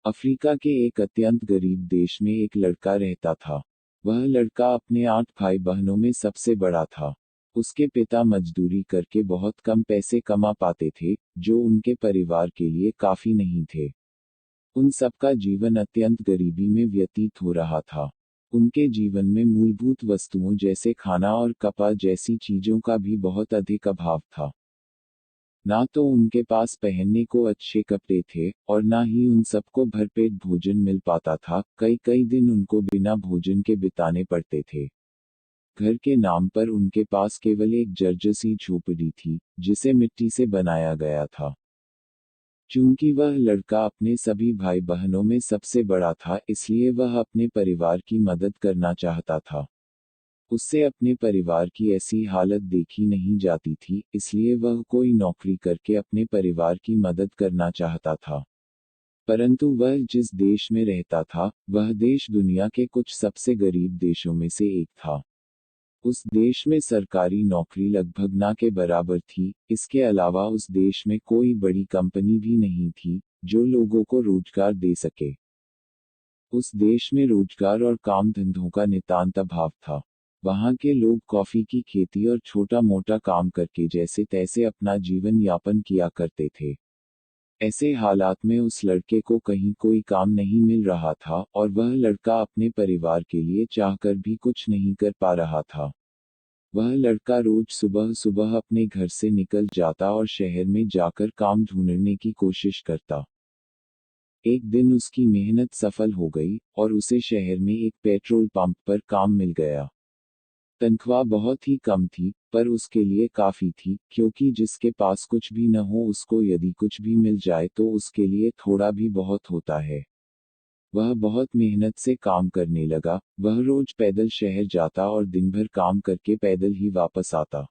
Africa के एक अत्यंत गरीब देश में एक लड़का रहता था। वह लड़का अपने 8 भाई बहनों में सबसे बड़ा था। उसके पिता मजदूरी करके बहुत कम पैसे कमा पाते थे, जो उनके परिवार के लिए काफी नहीं थे। उन सबका जीवन अत्यंत गरीबी में व्यतीत हो रहा था। उनके जीवन में मूलभूत वस्तुओं जैसे खाना और कपड़ा जैसी चीजों का भी बहुत अधिक अभाव था। ना तो उनके पास पहनने को अच्छे कपड़े थे और ना ही उन सबको भरपेट भोजन मिल पाता था। कई कई दिन उनको बिना भोजन के बिताने पड़ते थे। घर के नाम पर उनके पास केवल एक जर्जर सी झोपड़ी थी, जिसे मिट्टी से बनाया गया था। चूंकि वह लड़का अपने सभी भाई बहनों में सबसे बड़ा था, इसलिए वह अपने परिवार की मदद करना चाहता था। उससे अपने परिवार की ऐसी हालत देखी नहीं जाती थी, इसलिए वह कोई नौकरी करके अपने परिवार की मदद करना चाहता था। परंतु वह जिस देश में रहता था, वह देश दुनिया के कुछ सबसे गरीब देशों में से एक था। उस देश में सरकारी नौकरी लगभग ना के बराबर थी। इसके अलावा उस देश में कोई बड़ी कंपनी भी नहीं थी, जो लोगों को रोजगार दे सके। उस देश में रोजगार और काम धंधों का नितांत अभाव था। वहां के लोग कॉफी की खेती और छोटा मोटा काम करके जैसे तैसे अपना जीवन यापन किया करते थे। ऐसे हालात में उस लड़के को कहीं कोई काम नहीं मिल रहा था और वह लड़का अपने परिवार के लिए चाहकर भी कुछ नहीं कर पा रहा था। वह लड़का रोज सुबह सुबह अपने घर से निकल जाता और शहर में जाकर काम ढूंढने की कोशिश करता। एक दिन उसकी मेहनत सफल हो गई और उसे शहर में एक पेट्रोल पंप पर काम मिल गया। तनख्वाह बहुत ही कम थी, पर उसके लिए काफी थी, क्योंकि जिसके पास कुछ भी न हो उसको यदि कुछ भी मिल जाए तो उसके लिए थोड़ा भी बहुत होता है। वह बहुत मेहनत से काम करने लगा। वह रोज पैदल शहर जाता और दिन भर काम करके पैदल ही वापस आता।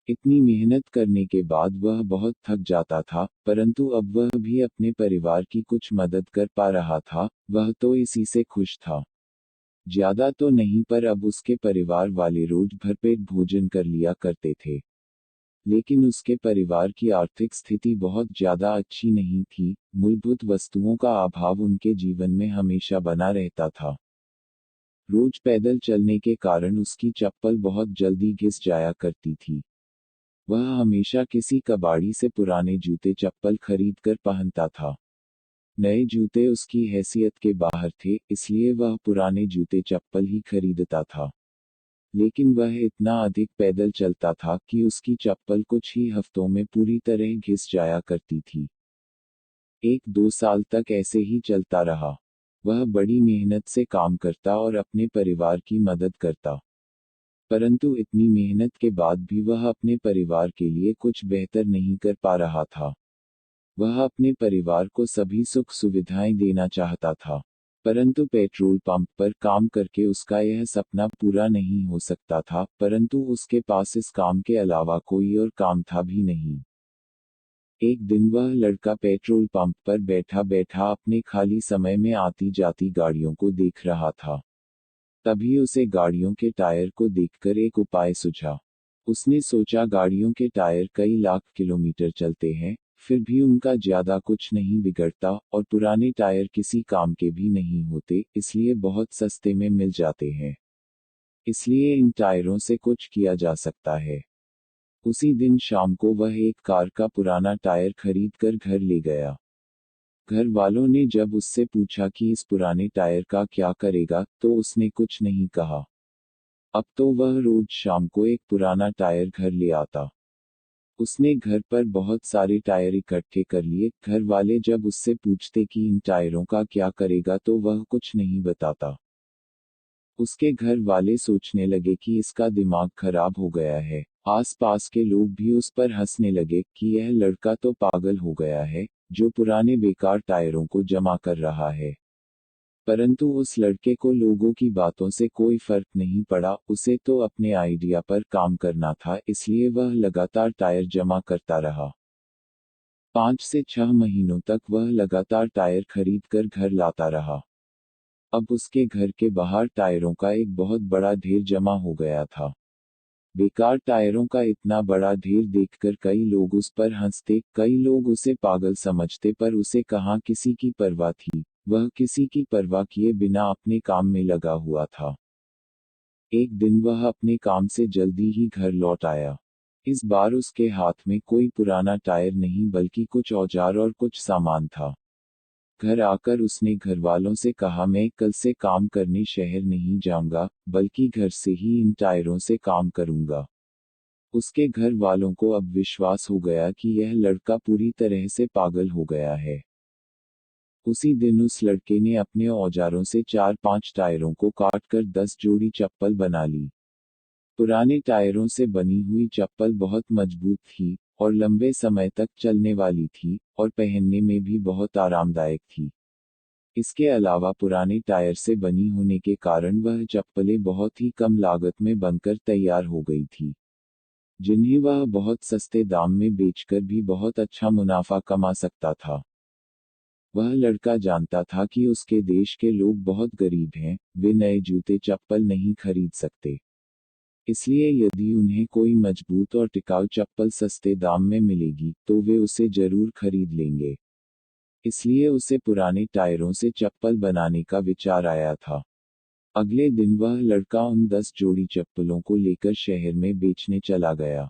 इतनी मेहनत करने के बाद वह बहुत थक जाता था, परंतु अब वह भी अपने परिवार की कुछ मदद कर पा रहा था। वह तो इसी से खुश था। ज्यादा तो नहीं, पर अब उसके परिवार वाले रोज भरपेट भोजन कर लिया करते थे। लेकिन उसके परिवार की आर्थिक स्थिति बहुत ज्यादा अच्छी नहीं थी। मूलभूत वस्तुओं का अभाव उनके जीवन में हमेशा बना रहता था। रोज पैदल चलने के कारण उसकी चप्पल बहुत जल्दी घिस जाया करती थी। वह हमेशा किसी कबाड़ी से पुराने जूते चप्पल खरीद कर पहनता था। नए जूते उसकी हैसियत के बाहर थे, इसलिए वह पुराने जूते चप्पल ही खरीदता था। लेकिन वह इतना अधिक पैदल चलता था कि उसकी चप्पल कुछ ही हफ्तों में पूरी तरह घिस जाया करती थी। 1-2 साल तक ऐसे ही चलता रहा। वह बड़ी मेहनत से काम करता और अपने परिवार की मदद करता। परंतु इतनी मेहनत के बाद भी वह अपने परिवार के लिए कुछ बेहतर नहीं कर पा रहा था। वह अपने परिवार को सभी सुख सुविधाएं देना चाहता था, परंतु पेट्रोल पंप पर काम करके उसका यह सपना पूरा नहीं हो सकता था। परंतु उसके पास इस काम के अलावा कोई और काम था भी नहीं। एक दिन वह लड़का पेट्रोल पंप पर बैठा बैठा अपने खाली समय में आती जाती गाड़ियों को देख रहा था। तभी उसे गाड़ियों के टायर को देखकर एक उपाय सूझा। उसने सोचा, गाड़ियों के टायर कई लाख किलोमीटर चलते हैं, फिर भी उनका ज्यादा कुछ नहीं बिगड़ता और पुराने टायर किसी काम के भी नहीं होते, इसलिए बहुत सस्ते में मिल जाते हैं। इसलिए इन टायरों से कुछ किया जा सकता है। उसी दिन शाम को वह एक कार का पुराना टायर खरीद कर घर ले गया। घर वालों ने जब उससे पूछा कि इस पुराने टायर का क्या करेगा, तो उसने कुछ नहीं कहा। अब तो वह रोज शाम को एक पुराना टायर घर ले आता। उसने घर पर बहुत सारे टायर इकट्ठे कर लिए। घर वाले जब उससे पूछते कि इन टायरों का क्या करेगा, तो वह कुछ नहीं बताता। उसके घर वाले सोचने लगे कि इसका दिमाग खराब हो गया है। आसपास के लोग भी उस पर हंसने लगे कि यह लड़का तो पागल हो गया है, जो पुराने बेकार टायरों को जमा कर रहा है। परंतु उस लड़के को लोगों की बातों से कोई फर्क नहीं पड़ा। उसे तो अपने आइडिया पर काम करना था, इसलिए वह लगातार टायर जमा करता रहा। 5 से 6 महीनों तक वह लगातार टायर खरीद कर घर लाता रहा। अब उसके घर के बाहर टायरों का एक बहुत बड़ा ढेर जमा हो गया था। बेकार टायरों का इतना बड़ा ढेर देखकर कई लोग उस पर हंसते, कई लोग उसे पागल समझते, पर उसे कहाँ किसी की परवाह थी। वह किसी की परवाह किए बिना अपने काम में लगा हुआ था। एक दिन वह अपने काम से जल्दी ही घर लौट आया। इस बार उसके हाथ में कोई पुराना टायर नहीं बल्कि कुछ औजार और कुछ सामान था। घर आकर उसने घरवालों से कहा, मैं कल से काम करने शहर नहीं जाऊंगा, बल्कि घर से ही इन टायरों से काम करूंगा। उसके घर वालों को अब विश्वास हो गया कि यह लड़का पूरी तरह से पागल हो गया है। उसी दिन उस लड़के ने अपने औजारों से 4-5 टायरों को काटकर 10 जोड़ी चप्पल बना ली। पुराने टायरों से बनी हुई चप्पल बहुत मजबूत थी और लंबे समय तक चलने वाली थी और पहनने में भी बहुत आरामदायक थी। इसके अलावा पुराने टायर से बनी होने के कारण वह चप्पलें बहुत ही कम लागत में बनकर तैयार हो गई थी, जिन्हें वह बहुत सस्ते दाम में बेचकर भी बहुत अच्छा मुनाफा कमा सकता था। वह लड़का जानता था कि उसके देश के लोग बहुत गरीब हैं, वे नए जूते चप्पल नहीं खरीद सकते। इसलिए यदि उन्हें कोई मजबूत और टिकाऊ चप्पल सस्ते दाम में मिलेगी तो वे उसे जरूर खरीद लेंगे। इसलिए उसे पुराने टायरों से चप्पल बनाने का विचार आया था। अगले दिन वह लड़का उन 10 जोड़ी चप्पलों को लेकर शहर में बेचने चला गया।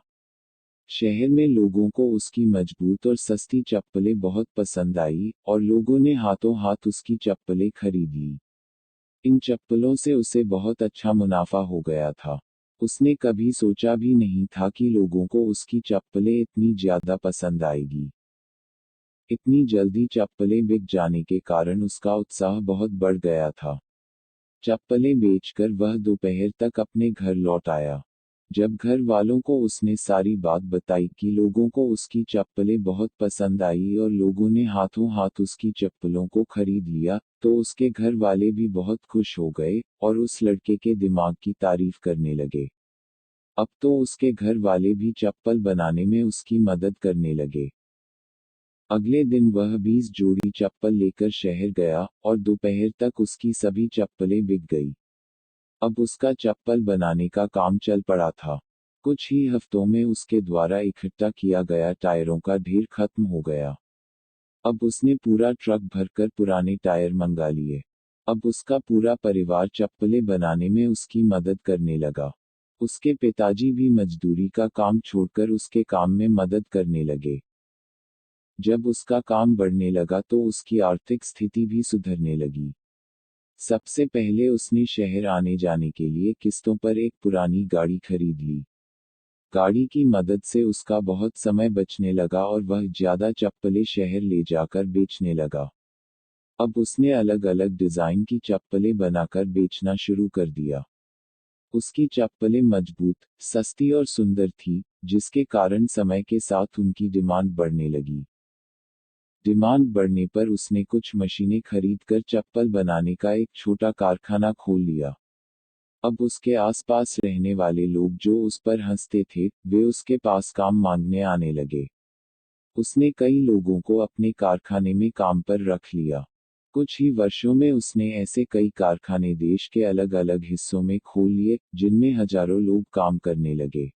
शहर में लोगों को उसकी मजबूत और सस्ती चप्पलें बहुत पसंद आई और लोगों ने हाथों हाथ उसकी चप्पलें खरीद ली। इन चप्पलों से उसे बहुत अच्छा मुनाफा हो गया था। उसने कभी सोचा भी नहीं था कि लोगों को उसकी चप्पलें इतनी ज्यादा पसंद आएगी। इतनी जल्दी चप्पलें बिक जाने के कारण उसका उत्साह बहुत बढ़ गया था। चप्पलें बेचकर वह दोपहर तक अपने घर लौट आया। जब घर वालों को उसने सारी बात बताई कि लोगों को उसकी चप्पलें बहुत पसंद आई और लोगों ने हाथों हाथ उसकी चप्पलों को खरीद लिया, तो उसके घर वाले भी बहुत खुश हो गए और उस लड़के के दिमाग की तारीफ करने लगे। अब तो उसके घर वाले भी चप्पल बनाने में उसकी मदद करने लगे। अगले दिन वह 20 जोड़ी चप्पल लेकर शहर गया और दोपहर तक उसकी सभी चप्पलें बिक गई। अब उसका चप्पल बनाने का काम चल पड़ा था। कुछ ही हफ्तों में उसके द्वारा इकट्ठा किया गया टायरों का ढेर खत्म हो गया। अब उसने पूरा ट्रक भरकर पुराने टायर मंगा लिए। अब उसका पूरा परिवार चप्पलें बनाने में उसकी मदद करने लगा। उसके पिताजी भी मजदूरी का काम छोड़कर उसके काम में मदद करने लगे। जब उसका काम बढ़ने लगा तो उसकी आर्थिक स्थिति भी सुधरने लगी। सबसे पहले उसने शहर आने जाने के लिए किस्तों पर एक पुरानी गाड़ी खरीद ली। गाड़ी की मदद से उसका बहुत समय बचने लगा और वह ज्यादा चप्पलें शहर ले जाकर बेचने लगा। अब उसने अलग अलग डिजाइन की चप्पलें बनाकर बेचना शुरू कर दिया। उसकी चप्पलें मजबूत, सस्ती और सुंदर थी, जिसके कारण समय के साथ उनकी डिमांड बढ़ने लगी। डिमांड बढ़ने पर उसने कुछ मशीनें खरीदकर चप्पल बनाने का एक छोटा कारखाना खोल लिया। अब उसके आसपास रहने वाले लोग जो उस पर हंसते थे, वे उसके पास काम मांगने आने लगे। उसने कई लोगों को अपने कारखाने में काम पर रख लिया। कुछ ही वर्षों में उसने ऐसे कई कारखाने देश के अलग अलग हिस्सों में खोल लिए, जिनमें हजारों लोग काम करने लगे।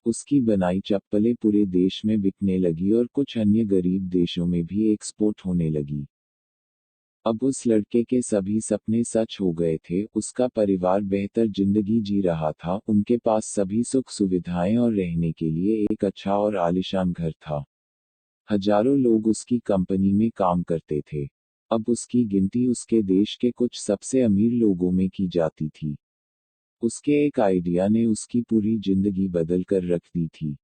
उसकी बनाई चप्पलें पूरे देश में बिकने लगी और कुछ अन्य गरीब देशों में भी एक्सपोर्ट होने लगी। अब उस लड़के के सभी सपने सच हो गए थे। उसका परिवार बेहतर जिंदगी जी रहा था, उनके पास सभी सुख सुविधाएं और रहने के लिए एक अच्छा और आलीशान घर था। हजारों लोग उसकी कंपनी में काम करते थे। अब उसकी गिनती उसके देश के कुछ सबसे अमीर लोगों में की जाती थी। उसके एक आइडिया ने उसकी पूरी जिंदगी बदल कर रख दी थी।